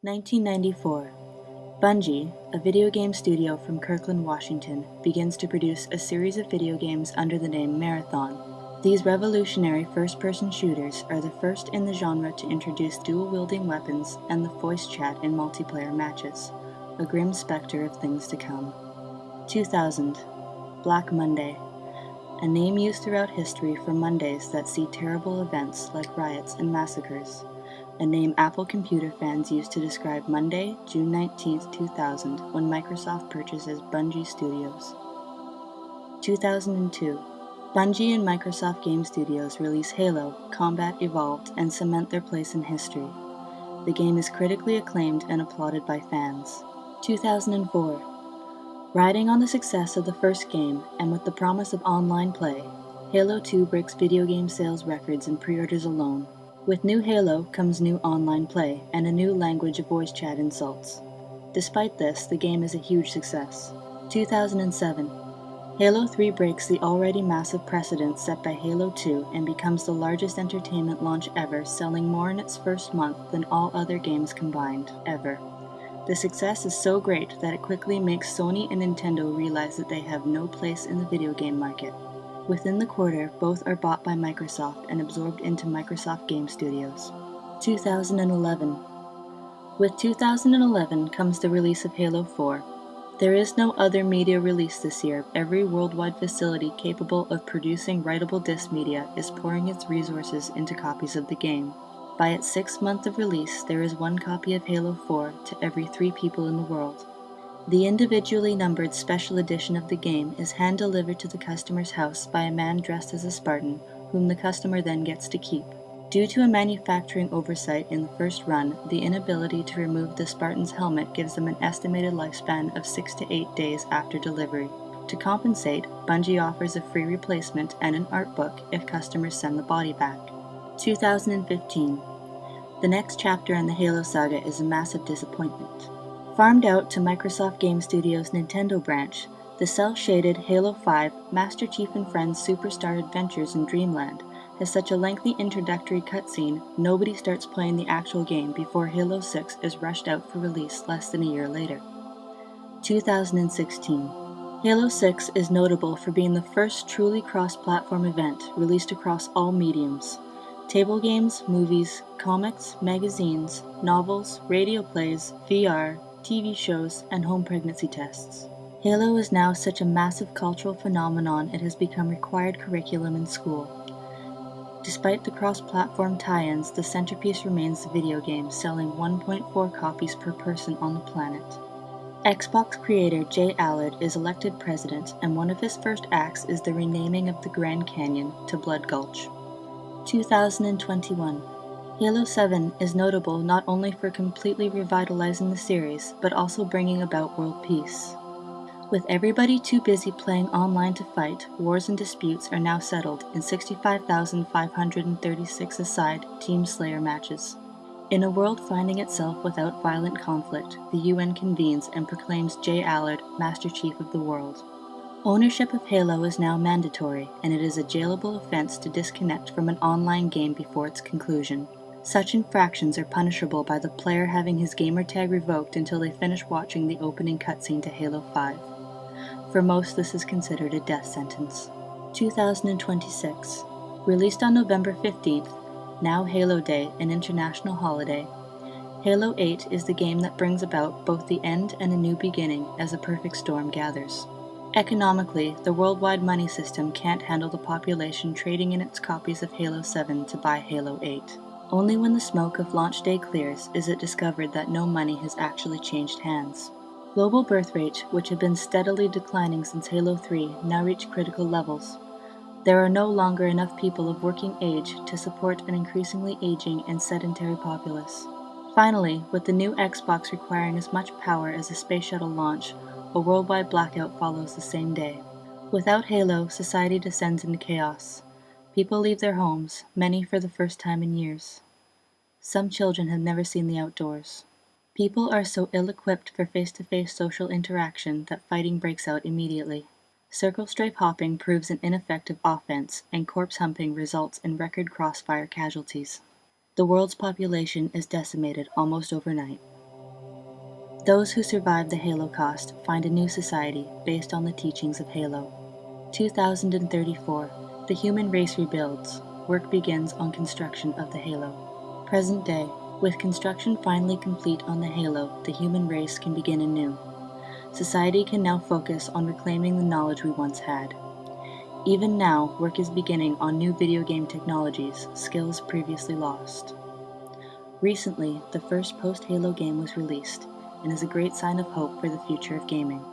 1994. Bungie, a video game studio from Kirkland, Washington, begins to produce a series of video games under the name Marathon. These revolutionary first-person shooters are the first in the genre to introduce dual-wielding weapons and the voice chat in multiplayer matches, a grim specter of things to come. 2000. Black Monday, a name used throughout history for Mondays that see terrible events like riots and massacres. A name Apple computer fans use to describe Monday, June 19, 2000, when Microsoft purchases Bungie Studios. 2002. Bungie and Microsoft Game Studios release Halo, Combat Evolved, and cement their place in history. The game is critically acclaimed and applauded by fans. 2004. Riding on the success of the first game, and with the promise of online play, Halo 2 breaks video game sales records in pre-orders alone. With new Halo comes new online play and a new language of voice chat insults. Despite this, the game is a huge success. 2007. Halo 3 breaks the already massive precedent set by Halo 2 and becomes the largest entertainment launch ever, selling more in its first month than all other games combined, ever. The success is so great that it quickly makes Sony and Nintendo realize that they have no place in the video game market. Within the quarter, both are bought by Microsoft and absorbed into Microsoft Game Studios. 2011. With 2011 comes the release of Halo 4. There is no other media release this year. Every worldwide facility capable of producing writable disc media is pouring its resources into copies of the game. By its 6th month of release, there is one copy of Halo 4 to every 3 people in the world. The individually numbered special edition of the game is hand-delivered to the customer's house by a man dressed as a Spartan, whom the customer then gets to keep. Due to a manufacturing oversight in the first run, the inability to remove the Spartan's helmet gives them an estimated lifespan of 6 to 8 days after delivery. To compensate, Bungie offers a free replacement and an art book if customers send the body back. 2015. The next chapter in the Halo saga is a massive disappointment. Farmed out to Microsoft Game Studios' Nintendo branch, the cel-shaded Halo 5 Master Chief and Friends Superstar Adventures in Dreamland has such a lengthy introductory cutscene nobody starts playing the actual game before Halo 6 is rushed out for release less than a year later. 2016. Halo 6 is notable for being the first truly cross-platform event released across all mediums. Table games, movies, comics, magazines, novels, radio plays, VR, TV shows, and home pregnancy tests. Halo is now such a massive cultural phenomenon it has become required curriculum in school. Despite the cross-platform tie-ins, the centerpiece remains the video game, selling 1.4 copies per person on the planet. Xbox creator Jay Allard is elected president, and one of his first acts is the renaming of the Grand Canyon to Blood Gulch. 2021. Halo 7 is notable not only for completely revitalizing the series, but also bringing about world peace. With everybody too busy playing online to fight, wars and disputes are now settled in 65,536 aside Team Slayer matches. In a world finding itself without violent conflict, the UN convenes and proclaims Jay Allard Master Chief of the world. Ownership of Halo is now mandatory, and it is a jailable offense to disconnect from an online game before its conclusion. Such infractions are punishable by the player having his gamertag revoked until they finish watching the opening cutscene to Halo 5. For most, this is considered a death sentence. 2026. Released on November 15th, now Halo Day, an international holiday, Halo 8 is the game that brings about both the end and a new beginning as a perfect storm gathers. Economically, the worldwide money system can't handle the population trading in its copies of Halo 7 to buy Halo 8. Only when the smoke of launch day clears is it discovered that no money has actually changed hands. Global birth rate, which had been steadily declining since Halo 3, now reached critical levels. There are no longer enough people of working age to support an increasingly aging and sedentary populace. Finally, with the new Xbox requiring as much power as a space shuttle launch, a worldwide blackout follows the same day. Without Halo, society descends into chaos. People leave their homes, many for the first time in years. Some children have never seen the outdoors. People are so ill-equipped for face-to-face social interaction that fighting breaks out immediately. Circle strafe hopping proves an ineffective offense, and corpse humping results in record crossfire casualties. The world's population is decimated almost overnight. Those who survive the Halocaust find a new society based on the teachings of Halo. 2034, the human race rebuilds. Work begins on construction of the Halo. Present day, with construction finally complete on the Halo, the human race can begin anew. Society can now focus on reclaiming the knowledge we once had. Even now, work is beginning on new video game technologies, skills previously lost. Recently, the first post-Halo game was released, and is a great sign of hope for the future of gaming.